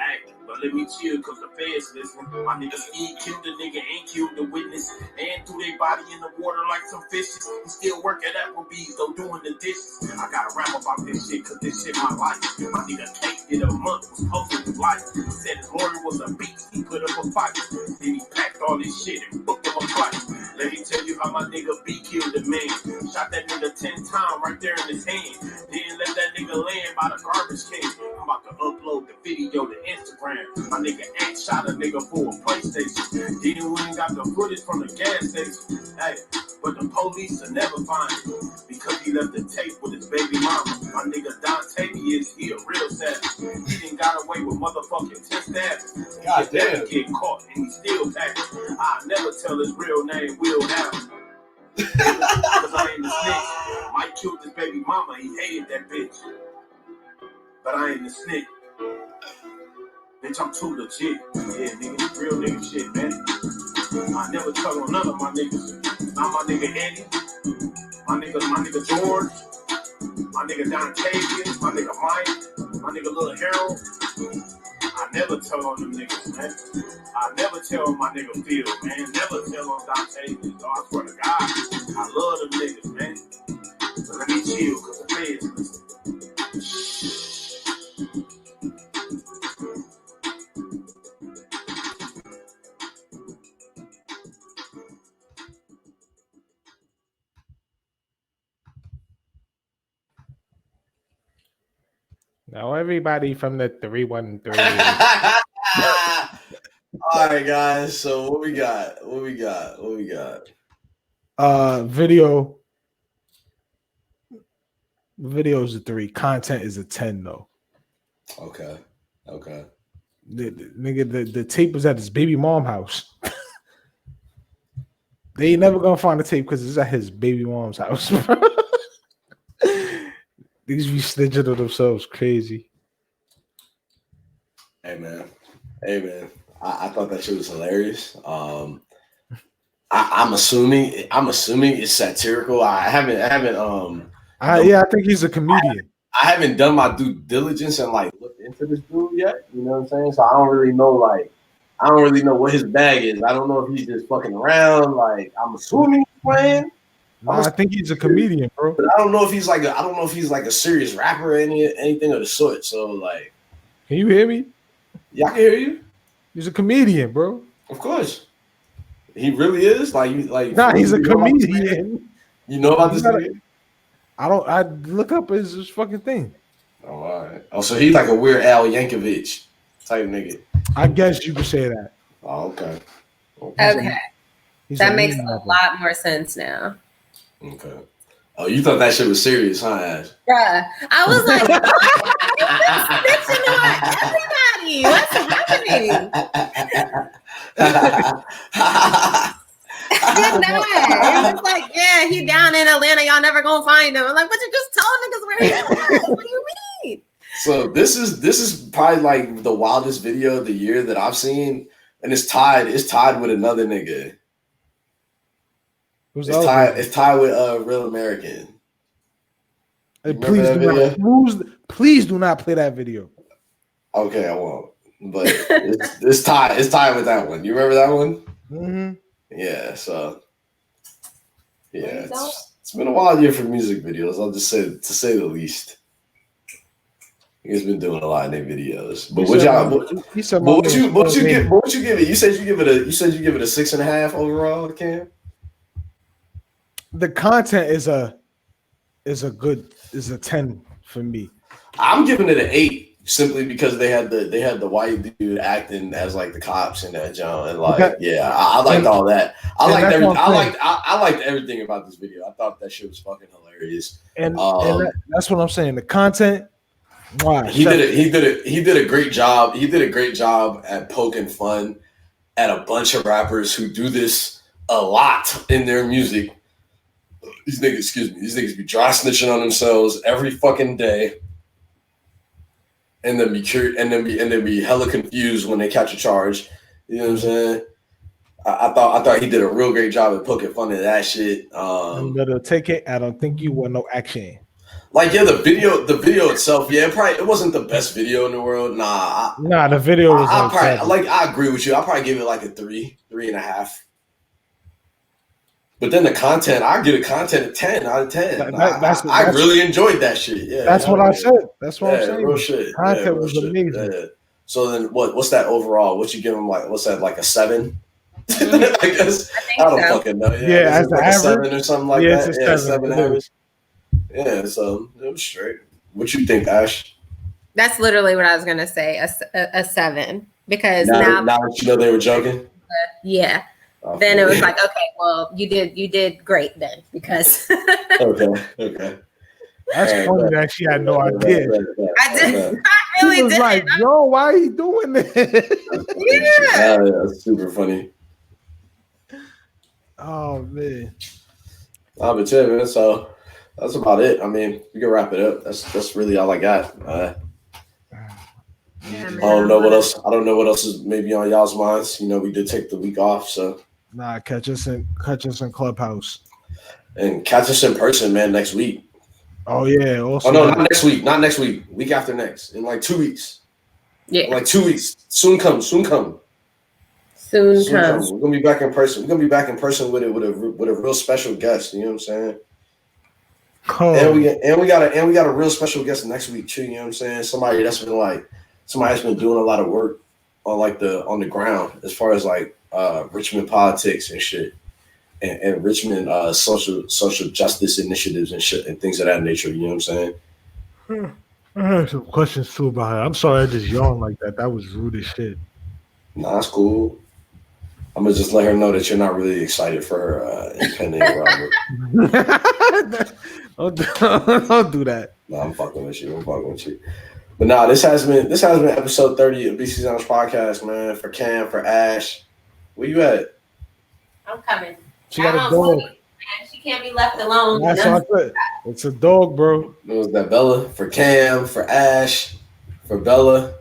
Hey, but let me chill cause the feds listen. My nigga Steve killed the nigga, ain't killed the witness. And threw their body in the water like some fishes. He still work at Applebee's, though doing the dishes. I gotta rap about this shit cause this shit my life. My nigga Kate did a month, was posting his life. He said his lawyer was a beast, he put up a fight. Then he packed all this shit and booked him a flight. Let me tell you how my nigga B killed the man. Shot that nigga 10 times right there in his hand. Then let that nigga land by the garbage can. I'm about to upload the video to Instagram. My nigga Ant shot a nigga for a PlayStation. Then we ain't got the footage from the gas station. Hey, but the police will never find it. Because he left the tape with his baby mama. My nigga Dante he a real savage. He done got away with motherfucking 10 stabs. God damn. Get caught and he still packing. I never tell his real name, Will Allen. Cause I ain't the snitch. Mike killed his baby mama, he hated that bitch. But I ain't the snitch. Bitch, I'm too legit. Yeah, nigga, real nigga shit, man. I never tell on none of my niggas. Not my nigga Eddie, my nigga George, my nigga Dontavius, my nigga Mike, my nigga Lil Harold. I never tell on them niggas, man. I never tell on my nigga Phil, man. Never tell on Dontavius. I swear to God, I love them niggas, man. So let me chill, cause the feds listen. Now everybody from the 313. All right, guys. So what we got? Video. Video is a 3. Content is a 10 though. Okay. The tape was at his baby mom house. They ain't never gonna find the tape because it's at his baby mom's house. These be snitching on themselves crazy. Hey man. I thought that shit was hilarious. I'm assuming it's satirical. I think he's a comedian. I haven't done my due diligence and like looked into this dude yet. You know what I'm saying? So I don't really know what his bag is. I don't know if he's just fucking around. Like I'm assuming he's playing. I think he's a comedian, bro. But I don't know if he's like a serious rapper or anything of the sort. So like, can you hear me? Yeah, I can hear you. He's a comedian, bro. Of course. He really is? Nah, he's a comedian. You know about this nigga? I look up his fucking thing. Oh, all right. Oh, so he's like a Weird Al Yankovic type nigga. I guess you could say that. Oh, okay. Okay. That makes a lot more sense now. Okay. Oh, you thought that shit was serious, huh, Ash? Yeah. I was like, everybody. What's happening? It was like, yeah, he down in Atlanta. Y'all never gonna find him. I'm like, but you just told niggas where he was. What do you mean? So this is probably like the wildest video of the year that I've seen, and it's tied with another nigga. It's tied with Real American. Hey, please do not play that video. Okay, I won't. But it's tied with that one. You remember that one? Mm-hmm. Yeah. So yeah, it's been a wild year for music videos. I'll just say, to say the least. He's been doing a lot of their videos. But what you give it? You said you give it a 6.5 overall, Cam? The content is a 10 for me. I'm giving it an 8 simply because they had the white dude acting as like the cops in that joint, and like I liked all that. I liked everything about this video. I thought that shit was fucking hilarious. And that's what I'm saying. The content. Wow. He did a great job. He did a great job at poking fun at a bunch of rappers who do this a lot in their music. These niggas be dry snitching on themselves every fucking day, and then be hella confused when they catch a charge. You know what I'm saying? I thought he did a real great job at poking fun at that shit. I'm gonna take it. I don't think you want no action. Like the video itself, it wasn't the best video in the world. The video was I agree with you. I'll probably give it like a 3.5. But then the content, I give it content a 10 out of 10. I really enjoyed that shit. Yeah, that's what I said. That's what I'm saying. Real shit. Content was amazing. Yeah. So then what's that overall? What you give them, like, what's that, like a 7? I guess I don't fucking know. Yeah, as like average, a 7 or something like that. It's a 7 average. Yeah, so it was straight. What you think, Ash? That's literally what I was gonna say. A 7, because now that you know they were joking. Yeah. Then it was like, okay, well, you did great then, because okay. That's funny that she had no idea. I did. I really did. Like, yo, why are you doing this? Yeah, that's super funny. Oh man. But yeah, man. So that's about it. I mean, we can wrap it up. That's really all I got. I don't know what else. I don't know what else is maybe on y'all's minds. You know, we did take the week off, so. Nah, catch us in Clubhouse. And catch us in person, man, next week. Oh yeah. Also, oh no, not next week. Not next week. Week after next. In like 2 weeks. Yeah. In like 2 weeks. Soon come. Soon comes. We're gonna be back in person. We're gonna be back in person with a real special guest. You know what I'm saying? Cool. And we got a real special guest next week too. You know what I'm saying? Somebody that's been doing a lot of work on the ground as far as like Richmond politics and shit, and Richmond social justice initiatives and shit and things of that nature. You know what I'm saying? I have some questions too about her. I'm sorry I just yawned like that. That was rude as shit. Nah, it's cool. I'm gonna just let her know that you're not really excited for her impending arrival. Don't do that. No, I'm fucking with you. I'm fucking with you. But nah, this has been episode 30 of BC Sounds podcast, man. For Cam, for Ash. Where you at? I'm coming. She got a I'm dog. sleep, man. She can't be left alone. That's what I said. It's a dog, bro. It was that Bella. For Cam, for Ash, for Bella.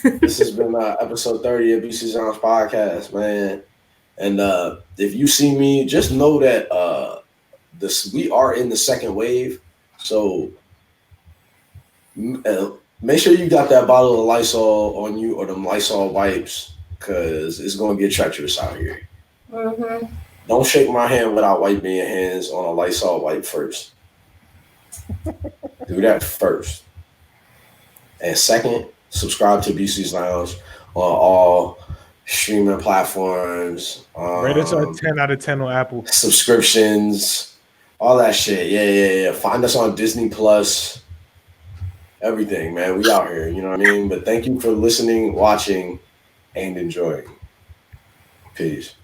This has been episode 30 of BC Sounds podcast, man. And if you see me, just know that we are in the second wave. So make sure you got that bottle of Lysol on you or them Lysol wipes, because it's going to get treacherous out here. Mm-hmm. Don't shake my hand without wiping your hands on a Lysol wipe first. Do that first. And second, subscribe to BC's Lounge on all streaming platforms. Rate us a 10 out of 10 on Apple. Subscriptions, all that shit. Yeah. Find us on Disney Plus. Everything, man. We out here, you know what I mean? But thank you for listening, watching, and enjoying. Peace.